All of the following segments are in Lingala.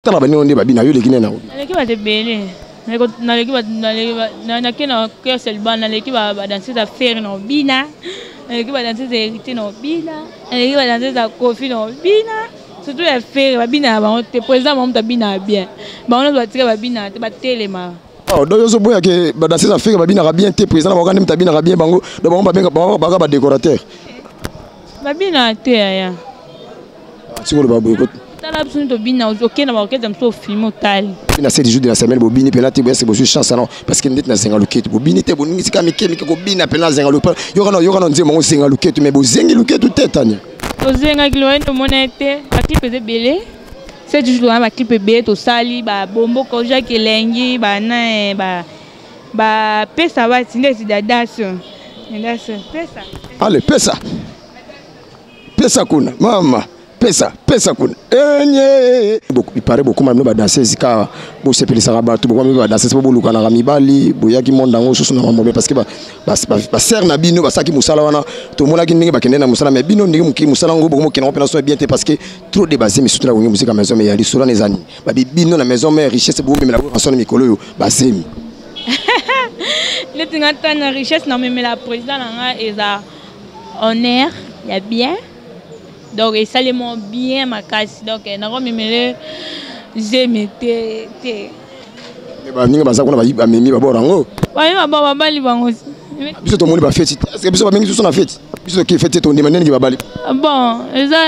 tala bani onde babina yo lekine na l'équipe va te belé na l'équipe na kena que c'est le ban na l'équipe va danser à faire no bina l'équipe va danser hériter no bina l'équipe va danser à Kofi no bina surtout les faire babina ba te président mon tabina bien ba on doit tirer babina te ba telema. Oh donc yo so boya ke ba danser à faire babina bien te président ba ngam tabina bien bango do ba ba ba décorateur babina te ya singolo ba boycott tala absolument bina OK na ba OK dem so film tali na 7 jours de la semaine bo bini penalty bo c'est bo chance non parce que ndit na zenga luketu bo bini te bo ngi sika mike ko bina penalty zenga luketu yo kana nzema ngo zenga luketu mais bo zengi luketu tetanya o zenga kilo to monete ba clip de belé 7 jours ba clip be to sali ba bombo ko Jacques Elengi ba na ba pesa ba tinde si dadation pesa allez pesa kuna mama pesa kuna enye beaucoup il paraît beaucoup même ba danser zika bo sepelisa ba to beaucoup ba danser bo luka na mibali boyaki monda ngo susu na mambo parce que ba ser na bino ba saki musala wana to mona ki ndenge ba kende na musala mais bino ndenge muki musala ngo beaucoup kena opération bien parce que trop de basé mais surtout la musique à maison mais ya lisura les années ba bino na maison mais richesse bo mais la rançon mikolo yo ba semi le tingata na richesse na mais la président nga eza honneur ya bien. Donc, et ça, les mots bien ma casse. Donc, on a remis les j'aime te. Mais bah, nous avons dit que nous avons dit que nous avons fait. Est-ce que nous avons fait la fête? Est-ce que fête ton demande qui va bali? Bon, ça,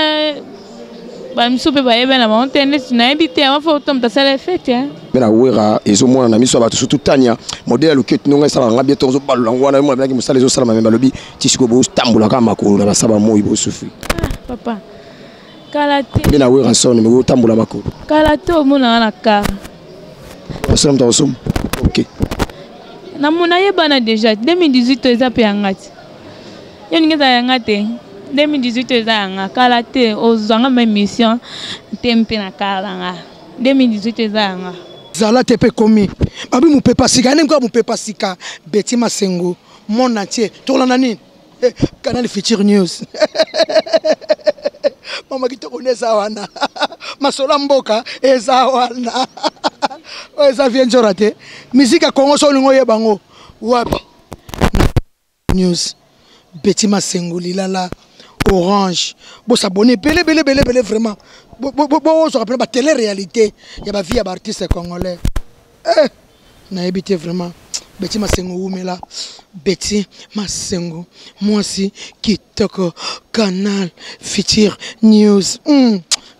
bah, nous sommes pas bien là. On tenait sur une habité. On faut tomber dans la fête. Mais la ouera, ils ont moins un ami sur la surtout Tania. Modèle le ket non ça va bien ton ballon. On voit moi bien que ça les autres ça même lobby. Tisco bo tambula kama ko na saba mo ibo souffrir. Papa. Kalate. Mais la ouera sonne mais tambula mako. Kalate o mona na ka. Osam ta osum. OK. Na mona yebana déjà 2018 eza pe yangati. Yo ngeza yangate. 2018 eza yanga kalate ozanga même mission tempe na kalanga. 2018 eza yanga. Zala tepe komi. Babi mu pepa sika nem ko mu pepa sika Betty Masengo mon entier tolana nini Canal Future News. Mama kitokoneza wana. Masola mboka eza wana. Eza vienjo rate. Musique ya Congo so lingo yebango. Wapi? News. Betty Masengo lilala Orange. Bo s'abonner belé vraiment. Bo se rappelle ba télé-réalité. Il y a ba vie à artiste congolais. Na habité vraiment. Betty Masengo Oumela. Betty Masengo. Moi aussi kitoko Canal Future News.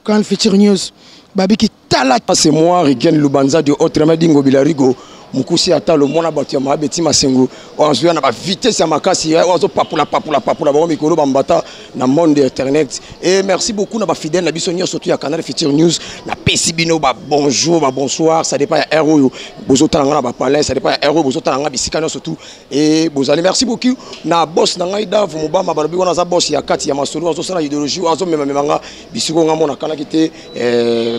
Canal Future News. Babi qui tala. C'est moi Riken Lubanza de Autrement Dingo Bilarigo. Mukusi atalo mona batu ya Betty Masengo onzo na ba vitesse ya makasi onzo papula ba mikolo bambata na monde internet et merci beaucoup na ba fidèle na biso surtout ya Canal Future News na pesi bino ba bonjour ba bonsoir ça dépend ya héros bozo talanga na ba palais ça dépend ya héros bozo talanga bisika surtout et bozali merci beaucoup na boss na ngai Dave Mobama balobi wana za boss ya kati ya masolo onzo sala idéologie onzo memanga bisiko nga mona kana kite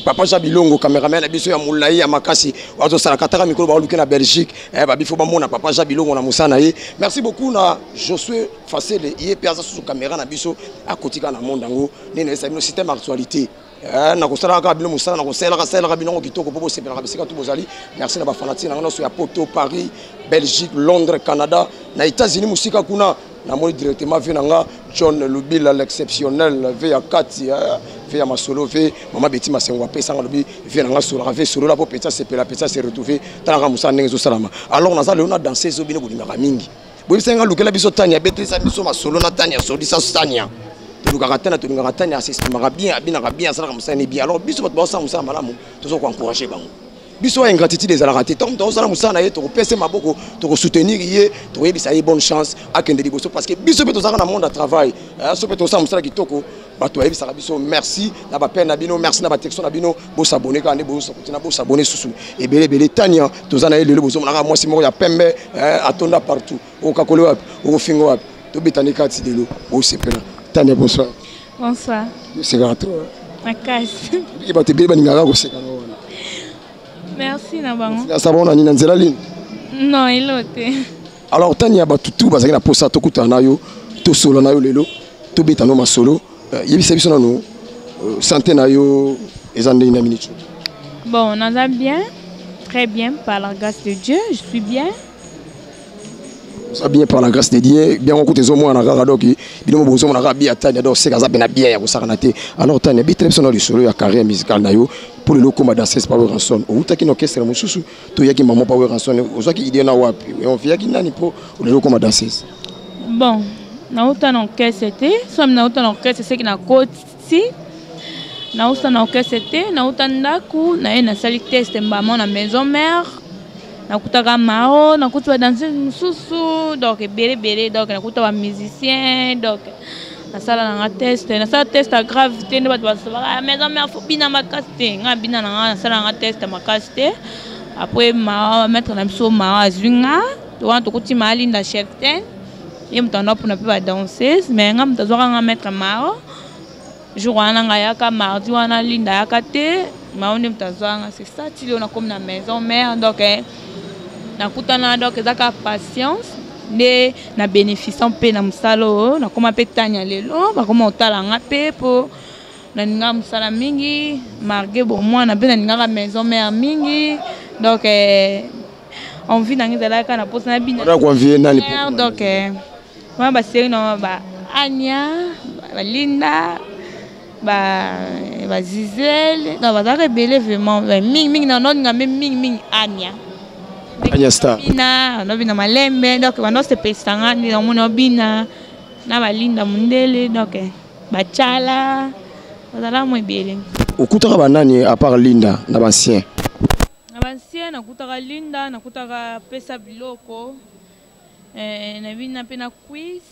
papa Jabilongo cameraman na biso ya mulai ya makasi onzo sala kataka mikolo ba luki na Belgique babi faut ba mona papa Jabilongo na musana ye merci beaucoup na Josué Facile yé piaza sous caméra na biso à kotika na monde ngo nene ça no système actualité na kosala ka bino musana na kosala ka bino kitoko popo sepela ka bisika tout bozali merci na ba fanati na ngono ya Porto Paris Belgique Londres Canada na États-Unis musika kuna na moi directement venanga John Lubila l'exceptionnel ve ya kati ve ya masolo ve mama Betty Masengo pesa ngalobi venanga solo ve solo la po peta sepela peta se retrouver tanga musana ngezo salama alors na za leona danser zo bino bolimaka mingi boyisenga lukela biso tania betrisa biso masolo na tania sodi sa tania tulukakatana tulungakatana assistemaka bien abinaka bien salaka musana bien alors biso bato basa musana malamu tozo ko encourager bango biso ingratitude des alaraté donc tozala musana ye to pese maboko to soutenir ye to yebisa ye bonne chance akende liboso parce que biso pe tozaka na monde à travail so pe tozala musala kitoko bato yebisa biso merci na ba peine na bino merci na ba texto na bino bo s'abonner quand ne bo s'abonner bo s'abonner susu et belé tania tozana ye lelo bozo na moi simo ya pembe atonda partout o kakolo wapi o fingo wapi to betani kati delo o sepela tania bonsoir bonsoir c'est gâteau na casse et ba te be baningaka ko sekana wana. Merci Nabango. Ça va on a ni nzela ligne. Non, il est. Alors tania ba tutu bazaki na posa to kutana yo to solo na yo lelo to betano masolo yebi sebiso na no santé na yo ezande na minute. Bon, on en a bien, très bien, par la grâce de Dieu, je suis bien. Ça bien par la grâce de Dieu, bien on côté zomo na kaka doki, bino bozo na kaka bien tanya donc c'est kaza bena bien ya kosakana te. Alors tanya bi très sonal solo ya carrière musicale na yo pour le loko ma danseuse Power Ranson. O utaki no orchestre mususu to yaki maman Power Ranson. O zaki idée na wapi. On fait yaki nani pour le loko ma danseuse. Bon, na uta na orchestre c'était, somme na uta na orchestre c'est qui na côte si. Na uta na orchestre c'était, na uta ndaku, na ye na sali test mbama na maison mère. Nakutaka mao, nakuta danser mususu, donc bélé, donc nakuta ba musicien, donc na sala na test à gravité ne ba maison mère faut bina makasté, nga bina na sala na test makasté. Après mao mettre na biso mao azunga, to wan to kuti mali nda cheften. Yem tanda pour na pas danser, mais nga mtazo nga mettre mao. Jour wana nga yaka mardi wana linda yaka te, mao ne mtazo nga c'est ça tilo na comme na maison mère donc nakutana donc ezaka patience nde na bénéficiant pe na musalo na koma pe tanya lelo ba koma otala nga pe po na ninga musala mingi marge bon moi na pe na ninga maison mère mingi donc on vit dans ezalaka na posa na bina donc moi ba série non ba Anya ba Linda ba Gisèle non ba zaka belé vraiment mingi na non nga même mingi Anya Agnesta. Bina, no bina malembe, donc on se pestanga ni on bina na balinda mundele donc bachala, bazala mo bien. Okutaka banani à part Linda na bancien. Na bancien nakutaka Linda, nakutaka pesa biloko. Na bina pena quiz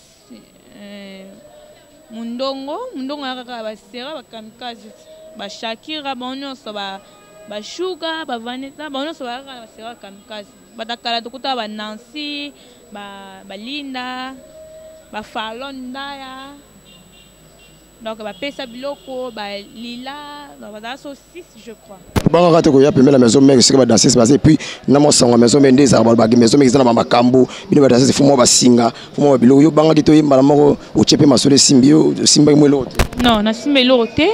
mundongo yakaka basera bakamikaze ba Shakira bonyoso ba Sugar, ba Vanessa, ba ono soba ka basera kamikaze. Batakala tukuta ba Nancy, ba Linda, ba Fallon Ndaya. Donc ba pesa biloko, ba Lila, ba so 6 je crois. Banga kate ko ya pemela maison mère c'est que ba danser passer puis na mo sanga maison mère ndeza ba maison mère na ba makambo, bino ba danser fumo ba singa, fumo ba biloko yo banga kito yimba moko o chepe masole simbio, simba mwelo te. Non, na simbelo te.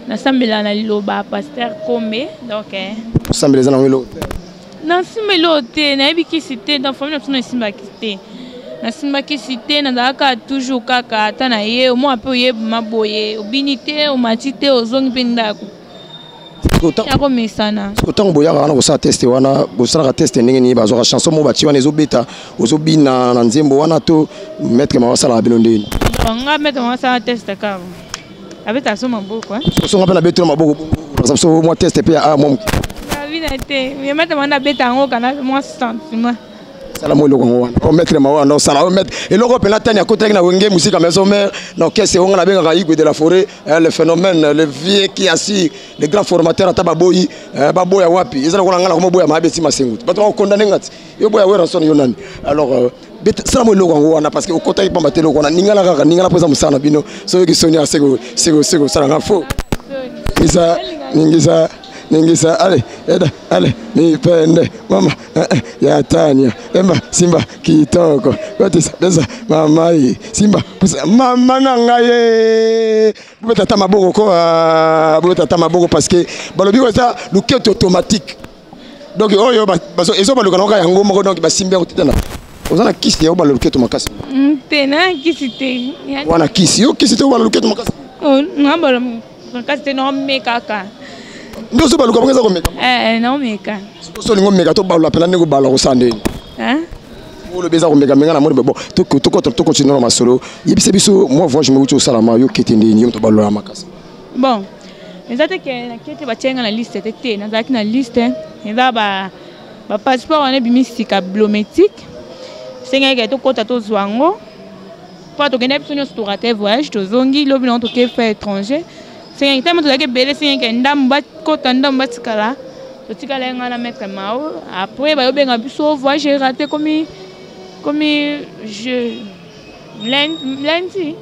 Na sambela na liloba pasteur Kombe donc sambela na welo na simbelo te na ebiki cité dans famille na simba kité na simba kité na daka toujours kaka ta na ye au moins peu ye maboye obinité o matité ozongi pendako yako mesana autant boya kana ko sa tester wana bo sala tester ndenge ni bazo ka chanson mo bati wana ezobeta ozobina na nzembo wana to maître ma sala bino ndeni nga maître ma sala tester ka avec ta somme beaucoup so ngapela beto maboko so moi tester pe a moi la vie n'était mais maintenant on a bêta en haut kana moi sentiment sala mo loko wana o maître ma wana sala o maître et loko pela tania côté na wenge musique maison mère donc qu'est-ce on a bien raïgo de la forêt le phénomène le vieux qui assis les grands formateurs ata baboyi baboya wapi ezala kona ngala ko boya mabeti masenguti bato ko condamner ngati yo boya we ranson yo nani alors ça me logo wana parce que au côté pas matelo kona ningala kaka ningala poza musana bino so yoki sonia sego sala ngafo ningisa allez ni pende mama ya Tania emba simba kitoko kote sasa mama yi simba mama nangaye bota tama boko ko bota tama boko parce que balobi ko ça le quête automatique donc oyo baso ezo baluka noka yango moko donc basimba ko tena ozana kisi ya balo luketo makasi tena kisi te wana kisi yo kisi te balo luketo makasi ngamba makasi te no mekaka ndo so baluka bangeza ko meka no meka so lingo meka to balo apela nego balo ko sande le beza ko meka menga na moni bon to continuer ma solo yebise biso moi voix je me wuti au salama yo ketende ni to balo makasi bon ezate ke na kete ba tsenga na liste te na zaki na liste eza ba passeport on est bimisika biométrique senga ke to kota to zwango pas to kende biso nyonso to rater voyage to zongi lobi na to ke faire étranger senga tellement to zaki belé senga ke ndam ba kota ndam ba tikala to tikala nga na mettre mao après ba yobenga biso voyage raté comme je lundi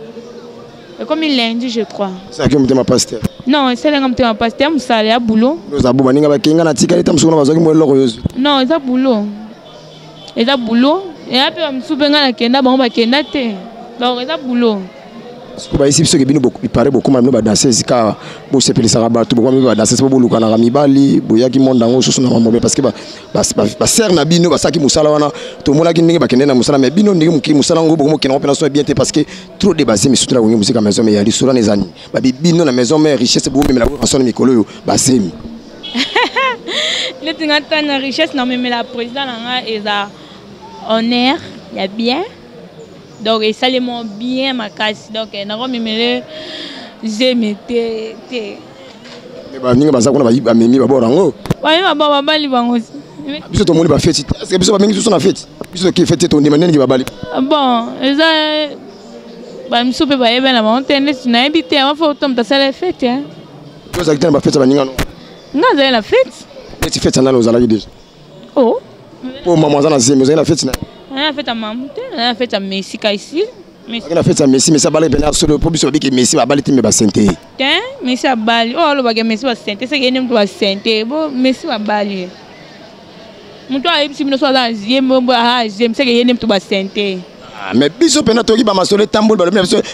comme lundi je crois ça que me pasteur non c'est là que me pasteur musala ya boulot nous abu baninga bakinga na tikala tam sukuna bazoki mo loko yozo non eza boulot et après msubenga na kenda bango ba kenda te donc eza boulot Ici, ceux qui paraît beaucoup, même danser, c'est car vous s'appelez Sarabat, tout le monde danser, c'est pour vous, quand Ramibali, Boya qui monte dans le sous parce que serre na bino, ça qui moussalawana, tout le monde qui n'est pas qu'un moussala, mais bino n'est qui moussala, beaucoup qui n'ont pas bien parce que trop dépassé, mais surtout la musique à la maison, mais il y a des souvenirs les années. Bino la maison, mais richesse, beaucoup, mais la chanson de Mikolo, basé. Le tingatana la richesse, non, mais la présidente est honneur, il y a bien. Donc, ça les montre bien ma casse. Donc, on a remis les j'aime té. Mais bah, ça qu'on a mis d'abord en haut. Oui, bah, bali bango. Puisque tout le monde va fêter. Est-ce que puisque même sur la fête, puisque qui fête ton demande qui va bali. Bon, ça, bah, me soupe pas bien la montagne. Tu n'as habité avant faut tomber dans la fête, hein. Tu as dit la fête ça va ninga non. Non, c'est la fête. Tu fêtes ça dans nos alliés déjà. Oh. Pour maman ça na zeme, la fête na. On a fait à Mamouté, on a fait à Messi ici. On a fait à Messi, mais ça balait bien sur le problème sur que Messi va balayer mais va santé. Tiens, Messi a balé. Oh, le bagage Messi va santé, c'est qu'il aime toi santé. Bon, Messi va balé. Mon toi si nous sommes dans j'aime c'est qu'il aime toi santé. Mais biso pena toki ba masole tambour ba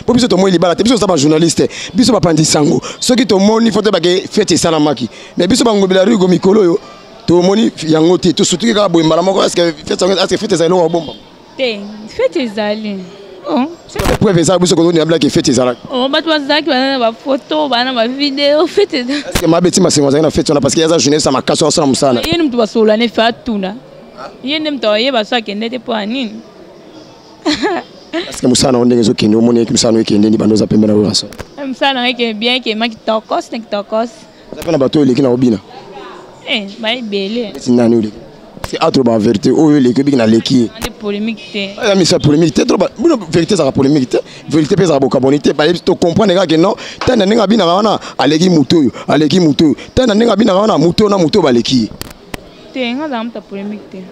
pour biso to moi libala te biso ça ba journaliste biso ba pandi sango ceux qui to moni faut te ba fête ça na maki mais biso ba ngobela rigo mikolo yo to moni yango te to surtout ka boy mbala moko est-ce que fête ça lo bomba te fête ça ali oh c'est pas preuve ça biso ko ni abla que fête ça là oh ba toi ça qui ba na photo ba na vidéo fête est-ce que ma beti masengo za na fête na parce que ya za jeunesse ça makaso ça na musana yene mtu basola ne fa tuna yene mtu yeba ça kende po anini parce que musana ondenge zo kende omoni ki musana kende ni bandoza pembe na raso musana ke bien ke maki tokos nek tokos ça pena bato eleki na obina ba belé c'est nani oli c'est autre ba vérité o le ke bigina leki ande polémique té ah mais ça polémique té trop ba vérité ça polémique té vérité pesa ba carbonité ba to comprendre que non tana ninga bina wana aleki muto tana ninga bina wana muto na muto baleki té ngala mta polémique té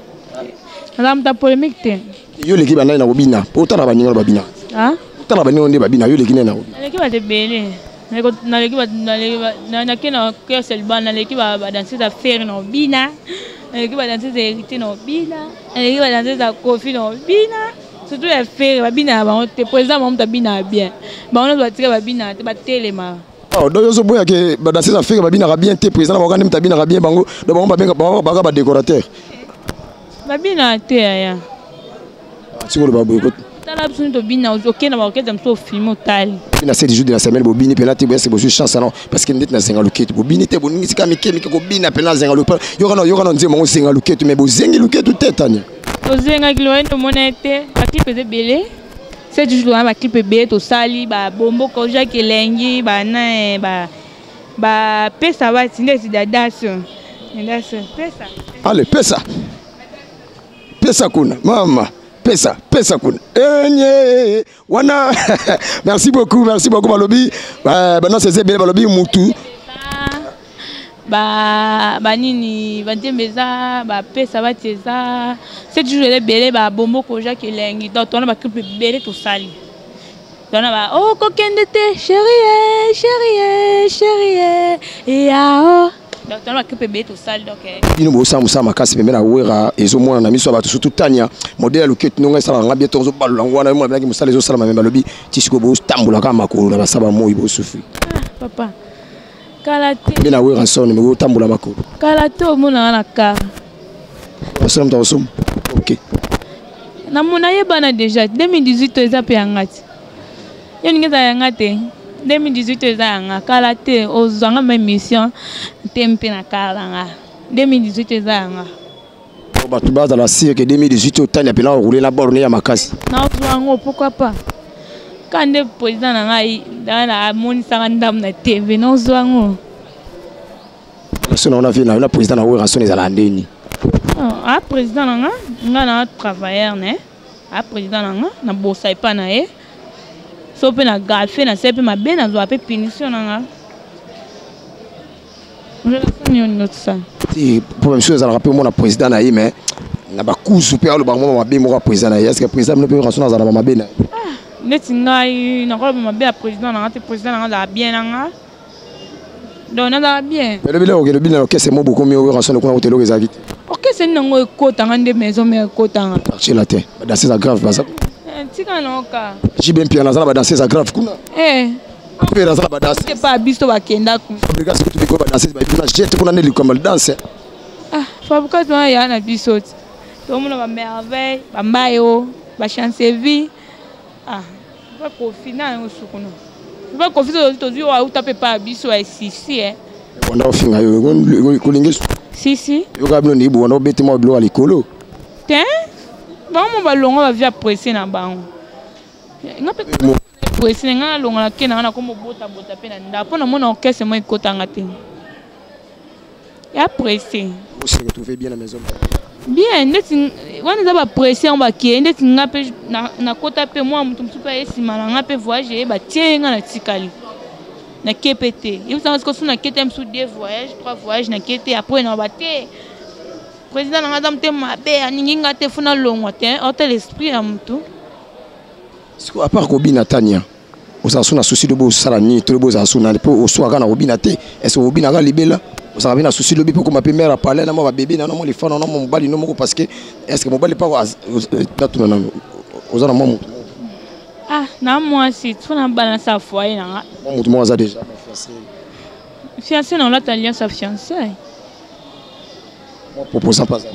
ngala polémique té yo leki bana na obina otala baninga babina ah otala baninga ndi babina yo leki na obina leki ba te belé na leki ba na kena que c'est le ban na leki ba danser à faire no bina leki ba danser hérité no bina leki ba danser à coffee no bina surtout à faire ba bina ba te président mon ta bina bien ba on doit tirer ba bina te ba telema oh do yo so boya ke ba danser à faire ba bina bien te président ba ngani ta bina bien bango do ba ba décorateur ba bina te ya singolo ba boy ko tala absolument bina OK na ba OK dem so film tal na 7 jours de la semaine bobini penalty bo c'est bo chance non parce que ndet na zenga luketu bobini te boningi sika mike ko bina penalty zenga luketu yo kana nzema ngo zenga luketu mais bo zengi luketu tetania to zenga kiloendo monete ba clip de belé 7 jours ba clip be to sali ba bombo ko ja kelengi ba na ba pesa ba tinde si dadaso pesa allez pesa kuna mama pesa kuna enye wana merci beaucoup balobi non c'est bien balobi mutu ba nini ba tembeza ba pesa ba teza c'est toujours les belé ba bombo ko ja kelengi donc on a ba clip belé to sali donc on ba oh kokende te chérie ya donc on va couper beto sale donc bino bo sa musa makasi pembe na wera ezo mona na miso bato surtout tania modèle luket nonga sala ngabie tozo balula ngwana mo baki musala ezo sala memba lobi tisiko bo tambula kama makolo na basaba moi bo sufi papa kalate bina wera son me bo tambula makolo kalate o mona na ka osam ta osum OK na mona yebana déjà 2018 eza pe ngati yoni ngeza ngate 2018 ezanga kala te ozanga ma mission tempe na kala 2018 ezanga bato baza la sire que 2018 otani apela rouler la borne ya makasi na ozo pourquoi pas quand le président na ngai na moni sanga ndam na TV na ozo ngo on a vu na président na wera son ezala ndeni ah président na nga na travailleur né ah président na bossa pa na ye so pe na galfe na sepe mabe na zo ape punition na je la soni on ça si pour même chose à rappeler mon président na mais na ba kuzu pe alo ba mo mabe mo président na est-ce que président ne peut rassona za mabe na neti ngai na ko mabe a président na te président na la bien na donc na bien mais le biloko le biloko que c'est mo beaucoup mieux rassona ko na hôtel ezaki OK c'est nango ekota ngande maison mais ekota nga chez la terre dans ces grave ça tika noka JBM pia nazala ba danser za grave kuna pe nazala ba danser c'est pas bisto bakenda ku fabrication que tu biko ba danser ba bina jet kuna neli comme danser fabrication ya na biso to mona ba merveille ba mbayo ba chance vie ba confina ngosukuno ba confina to zi wa utape pa biso ya sisi on a finga yo kulingi si yo kabino ni bo on beti mo blo alikolo Vamos balongo ba via pressé na bango. Ngape pressé nga longo na kena na comme bota pe na nda pona mona orchestre mo ikotanga te. Ya pressé. Vous se retrouvez bien à la maison. Bien, ndeti wana za ba pressé on ba ki ndeti ngape na kota pe moi mutu msupa esima na ngape voyage ba tienga na tikali. Na KPT. Il faut que na KTM sous 2 voyages, 3 voyages na KT après na ba te. Président na madame te mabe aninga te funa longwa te hôtel esprit ya mutu. Siko à part Robina Tania. Osasuna souci de bo sala ni to bo zasuna pe oswaka na Robina te. Est-ce Robina ga libela? Osaka na souci de bi pour ma mère a parlé na ma bébé na mo le fana na mo mobali no mo parce que est-ce que mobali pas datu na ozana mo na moi si tu na balance à foyer na. Mo mo za déjà fiancé. Fiancé na l'autre alliance à fiancé. Proposant pas ça.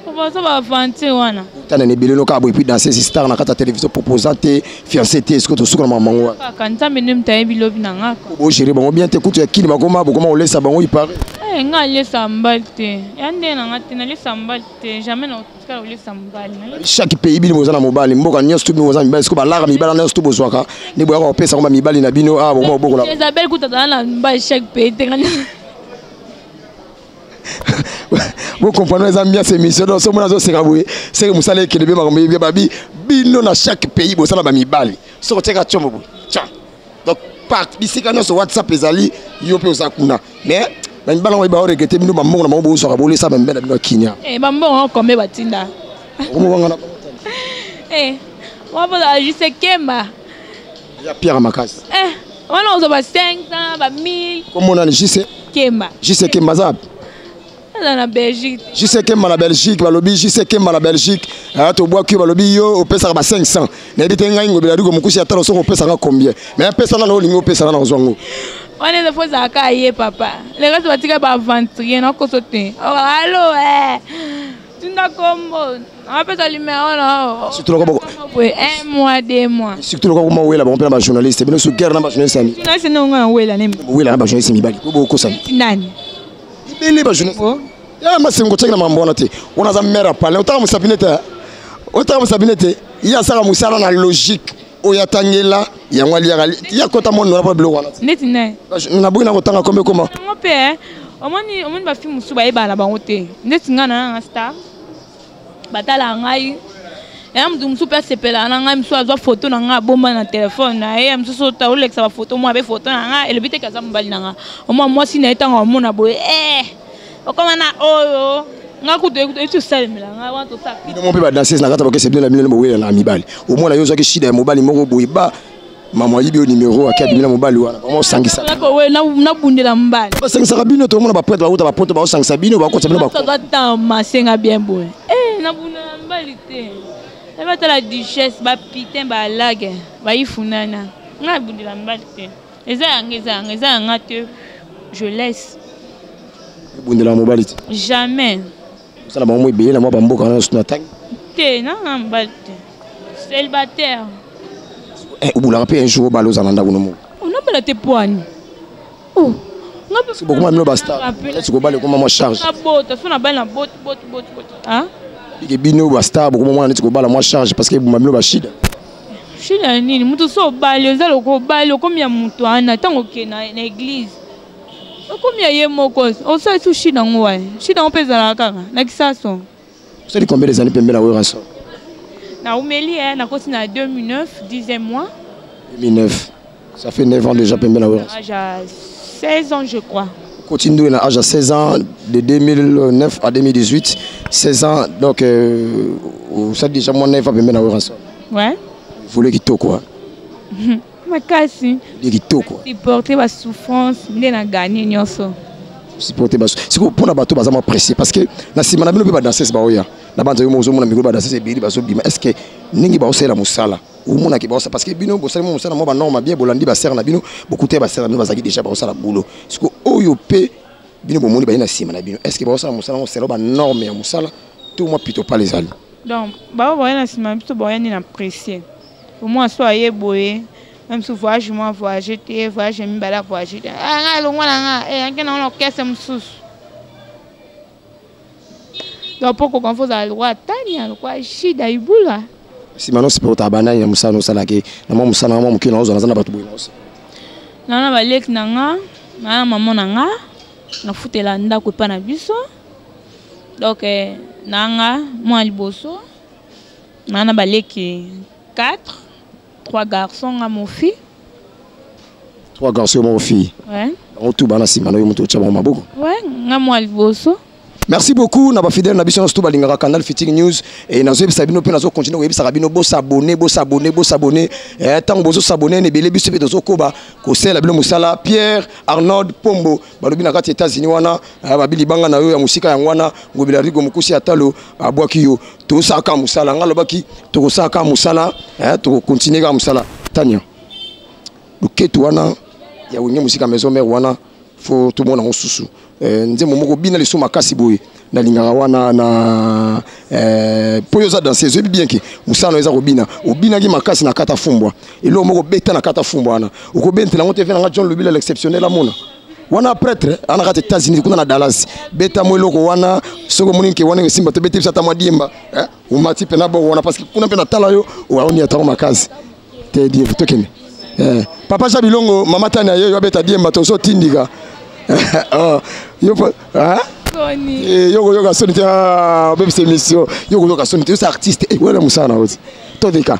Proposant va avancer wana. Tana ne belelo ka bo et puis danser star na kata télévision proposante fiancé te est-ce que to suka maman wa. Ka ntambe nem tayebi lobi na ngaka. Bo gérer bango bien te kutu ya kili bakoma bokoma on laisse bango il paraît. Nga le sambalte. Yande na ngati na le sambalte jamais na otika le sambali. Chaque pays bili mozana mobali mboka nyonso tu mozana mibali ko balara mibala na sto bozwaka ne boya ko pesa ko mibali na bino bokoma boko la. Isabelle kutata na mba chaque pays te ngana. Vous comprenez les ambiances émission donc somona zo sekaboué c'est que musale ke de bien makombe bien babi bino na chaque pays bosala ba mibali so teka chombo tiens donc part bisika no so WhatsApp ezali yo pe osakuna mais ba mibala ngo ba regretter bino ba mongo na mongo so ka bolé ça ba mbela bino kinya ba mbongo kombe batinda omo wanga na moi pour juste Kemba ya Pierre Makasi on a ba 500 ba 1000 comment on a JC Kemba JC Kemba zap na Belgique. Je sais que la Belgique, balobi, je sais que la Belgique, to bois que balobi yo au pesa ba 500. Na bité nga ngo bila dugo mukushi atalo so au pesa nga combien. Mais pesa na no lingo pesa na zongo. On est de fois à cahier papa. Les gars va tirer ba aventurier na ko sote. Allô Tu n'as comme on peut ça numéro là. Surtout le ko 1 mois 2 mois. Surtout le ko mo wela ba ba journaliste, bino su guerre na ba journaliste ami. Tu n'as non nga wela nem. Wela ba journaliste mi bali. Ko ko sami. Nani? Ibele ba journaliste. Ya masengo tsheka na mambona te ona za mera pale otaka musabinete ya saka musala na logique oyatangela ya ngwali ya kota mono na problème wana neti na na bwina kotanga kombe koma ngope omoni ba film suba ebala bango te neti ngana na star batala ngai ya mdu msupa sepela na ngai msu azwa photo na nga bomba na téléphone na ye msu so ta olexa ba photo mo abe photo na nga elebite kaza mbali na nga moi si na etanga omona boye okoma na oyo ngakuto etu salemela nga wanto ta bino mo pe ba danser na kata ba kese bino na boye na mibali omona yo zaki shida ya mobali moko boye ba mama yibi o numéro akadi bino mobali wana ba mo sangisa ko we na bundela mbali ba sangisa bino to mona ba prêtre ba uta ba poto ba sangisa bino ba kota bino ba ko ta masenga bien boye na bundela mbali te eba ta la duchesse ba pitin ba lague ba ifunana nga bundela mbali te eza nga te je laisse bundela mobali te jamais ça la maman ibele na moi ba mboka na sunatang te na mbali célibataire ubula pe un jour balo zalanda kuno mo ona bela te poani c'est beaucoup même no basta c'est ko bale ko mama charge bota sona bala bot ike bino basta beaucoup mama neti ko bala moi charge parce que mamilo ba shida shida nini mutu so bale zalo ko bale ko mia mutu ana tango ke na église combien y a moko on sait tout shida ngwa shida on pesa la kaka na kisaso ça dit combien des années pembe la weraso na umeli na kosi na 2009 10e mois 2009 ça fait 9 ans déjà pembe la weraso j'ai 16 ans je crois continue à âge 16 ans de 2009 à 2018 16 ans donc ça déjà moins 9 ans pembe la weraso ouais vous voulez qu'il to quoi makasi kitoko supporter la souffrance nde na gagner nyonso supporter baso siko pona bato bazama apprécier parce que na sima na bino pe ba danser ba oya na banza yo mozo mona miko ba danser bili baso bima est-ce que ningi ba osela musala ou mona ki ba osala parce que bino bo sala musala mo ba norma bien bolandi ba serre na bino beaucoup te ba serre na bazaki déjà ba osala boulot siko oyo pe bino bo moni ba na sima na bino est-ce que ba osala musala mo sela ba norme ya musala tout moi plutôt pas les ali donc ba ba na sima plutôt ba ni apprécier au moins soit yé boye. Même si voyage, moi voyager, voyage, je me balade voyager. Ah, le moi là, on a orchestre sous. Donc pourquoi qu'on fasse la loi Tania, le quoi Chida Ibula. Si maintenant c'est pour ta banane, il y a Moussa qui, na moi Moussa na moi qui nous on a pas tout bien aussi. Na balek nanga, na maman nanga, na fouté la nda ko pa na biso. Donc nanga, moi liboso. Na balek 4. 3 garçons à mon fils. 3 garçons mon fils. Ouais. On tout bana si mano yo muto chama maboko. Ouais, ngamwa liboso. Merci beaucoup na ba fidèle na biso tout balingaka canal Fitting News et nazo bisabino pe nazo continuer ko yebisa rabino bo s'abonner tant bozo s'abonner ne bele biso pe tozo koba ko sela bilo musala Pierre Arnold Pombo balobi na kati États-Unis wana babili banga na yo ya musika ya ngwana ngobila rigo mukusi atalo abwaki yo to saka musala ngalobaki to saka musala to continuer ka musala Tania luketu wana ya wenye musika maison mère wana faut tout le monde en susu nze momoko bina leso makasi boye na lingaka wana na poyo za danser je bien ki musano eza robina obina ki makasi na kata fumbwa elo moko beta na kata fumbwa wana ukobentela ngote vena nga John Lubila l'exceptionnel amona wana prêtre ana kata États-Unis kuna na Dallas beta mweloko wana soko muninke wana simba to beti sata madiemba umati pena bo wana parce que kuna pena tala yo waoni atako makasi te die tokene papa Jabilongo mama Tania yo beta diemba to so tindika yo yoga sonite bébé c'est émission yoga sonite c'est artiste et voilà musana aussi tous les cas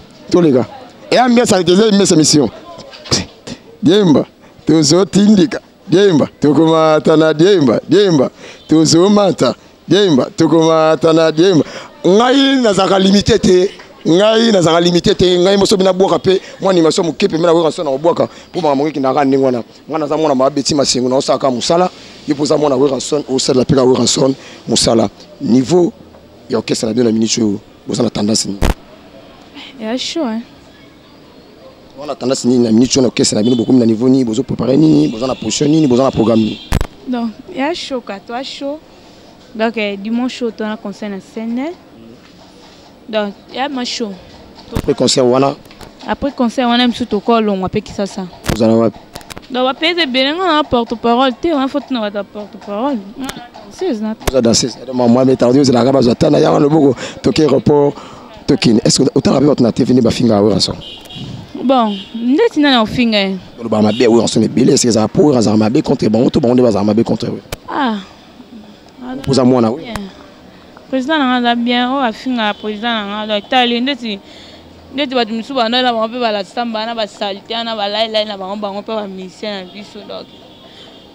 et ambiance ça déjà mais c'est émission diemba tozo tindika diemba tokomata na diemba tozo mata diemba tokomata na diemba ngai na zaka limité te ngai na zaka limité te ngai moso bina boka pe moi ni maso mukepe mena weka sona boka po mama moki na ka ndingwana mwana za mwana mabeti masengo na osaka musala yipoza mwana weka son au sala peka weka son musala niveau ya orchestre na bien na minicho boza na tendance ni ya chaud hein on a tendance ni na minicho na orchestre na bien beaucoup na niveau ni bozo préparer ni boza na position ni boza na programme ni donc ya chaud ka toi chaud donc dimanche chaud on a concert na scène. Donc, il y a ma show. Après concert, on a un petit col, on va payer ça. Vous allez voir. Donc, on va payer bien, on a porte-parole, on a faute de porte-parole. C'est ça. Vous avez dansé. Moi, mes tardés, vous avez la tana, il y a un logo, toqué report, toqué. Est-ce que vous avez votre TV, vous avez un finger? Bon, nous avons un finger. Vous avez un finger, vous avez un finger, est-ce que vous avez un finger contre bon, tout le monde a un finger contre vous? Ah. Vous avez un finger? Président a bien o afinga président na Italie ndeti ba misuba na ba mpe ba la samba na ba saltia na ba laila na ba mpe ba mission na biso donc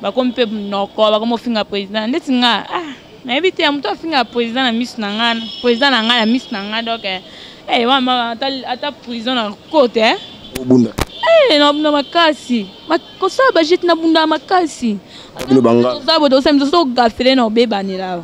ba kompe noko ba komo finga président ndeti nga na ebite ya mtu afinga président na miss na nga président na nga na miss na nga donc wa ata prison na côté obunda na makasi makosaba jet na bunda makasi bino banga zabo do sem so gafele na obeba ni la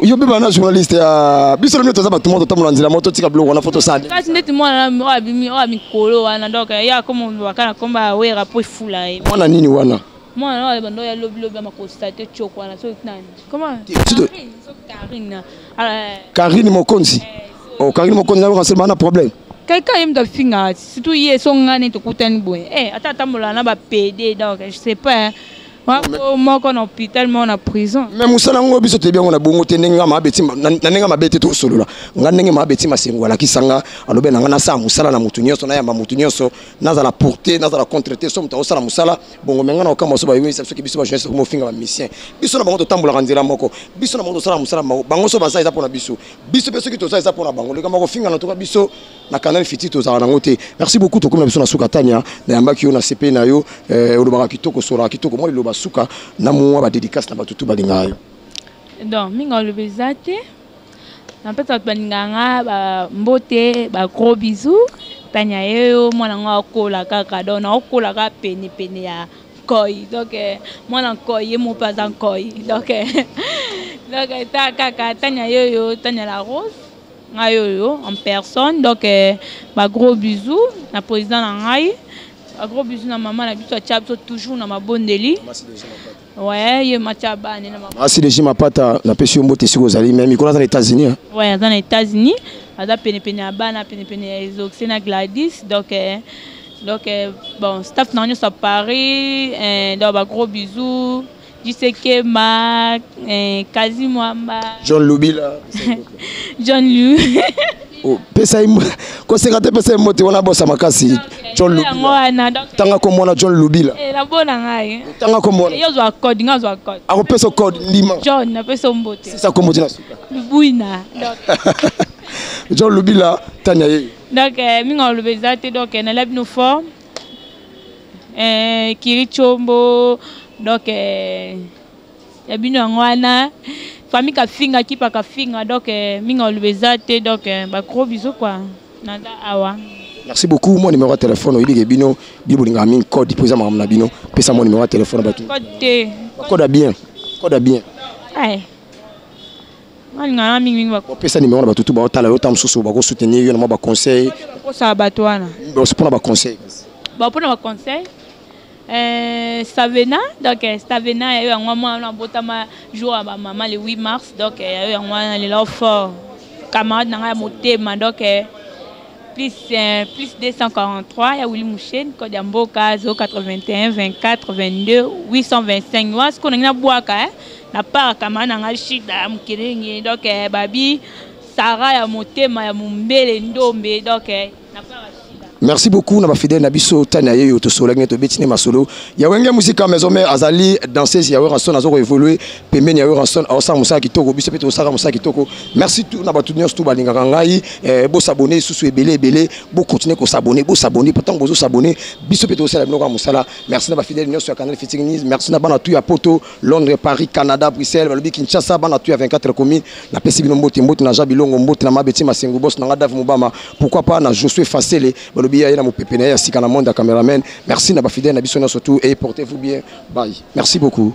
yo beba na journaliste ya biso le toza bato moto tamola nzila moto tika bloko na photo sande kasi ndeti mwana wa mikolo wana donc ya komo bakana komba wera po fula ye mwana nini wana mwana wa bando ya lobby ma constate choko wana so nani comment Karine Mokonzi Karine Mokonzi na ko sema na problème quelqu'un aime de finga surtout hier son ngane to kutani boy ata tamola na ba PD donc je sais pas moi qu'on hôpital moi en prison mais musala ngo biso te bien on a bongo te nenga mabeti na nenga mabeti to solola nga nenga mabeti masengo la kisanga alobe na ngana sa musala na mutunyoso na ya mutunyoso na za la porter na za la contreter so mta osala musala bongo menga na okama so ba yumi so ki biso ba jeunesse ko finga ba mission biso na bango to tambola kanzira moko biso na bango to sala musala bango so ba za eza pona biso peso ki to za eza pona bango le kama ko finga na to ka biso na canal Fiti to za na ngote merci beaucoup to comme biso na suka Tania na yamba ki yo na CP na yo olobaka kitoko sola kitoko mo le suka na mwa ba dédicace na batutu balinga yo donc minga le bezate na peta balinga ba mbote ba gros bisous Tania yo mwana nga okola kaka donc na okola ka pene ya nkoi donc mwana nkoi ye mo pas nkoi donc ta kaka tanya yoyo tanya la rose ngayoyo en personne donc ba gros bisous na président na ngai ba gros bisous na maman na biso tcha biso toujours na mabondeli ouais ye macha bane na maman merci de jima pata na pesi mbote siko zali même ikola dans les États-Unis ouais dans les États-Unis ada pene abana pene Oxena Gladys donc bon staff na nous à Paris donc ba gros bisous Jiseke Mac Kazi Mwamba John Lubila John Lu oh pesa ko se kate pesa mote wana bossa makasi John Lubila tanga ko mona John Lubila la bona ngai tanga ko mona yo zo code nga zo code ako pesa code ndima John na pesa mbote c'est ça comme dit la suka Lubuina John Lubila tanya ye donc minga lubezate donc na lab no fort Kiri Chombo donc ya bino ngwana famille ka finga kipa ka finga donc minga lubezate donc ba gros bisous quoi nanda awa merci beaucoup mon numéro de téléphone oyibi bino bibolinga min code pour ça na bino pesa mon numéro de téléphone ba tout code bien ay ngana mingi ba pesa numéro ba tout ba tala yo tam susu ba ko soutenir yo na ba conseil ko sa batwana ba pour ba conseil ba pour ba conseil Stavena donc Stavena ya yo ngwa na botama jour ba maman le 8 mars donc ya yo ngwa le love fort camarade na motema donc plus 243 ya Willy Mouchen code Mboka 081 24 22 825 was ko na bwaka na part camarade na shida mkirengi donc babi Sarah ya motema ya mumbele ndombe donc na part. Merci beaucoup na ba fidèle na biso tana yeyo to solenga to betine masolo ya wenge musique maison mère azali danseuse ya ranson azo évoluer pembeni ya ranson awsa musa kitoko biso peto saka musa kitoko merci tout na ba tout nyonso tout balinga ngai bo s'abonner susu ebele bo continuer ko s'abonner pourtant bozo s'abonner biso peto sala bino ka musala merci na ba fidèle nyonso ya canal Fitting News merci na bana tout ya Poto Londres Paris Canada Bruxelles balobi Kinshasa bana tout ya 24 communes na pesi bino mbote na Jabilongo mbote na Mabeti Masengo boss na Dav Mubama pourquoi pas na Josué Facele balobi ya na mopepene ya sika na monde cameraman merci na ba fidèle na biso surtout et portez-vous bien bye merci beaucoup.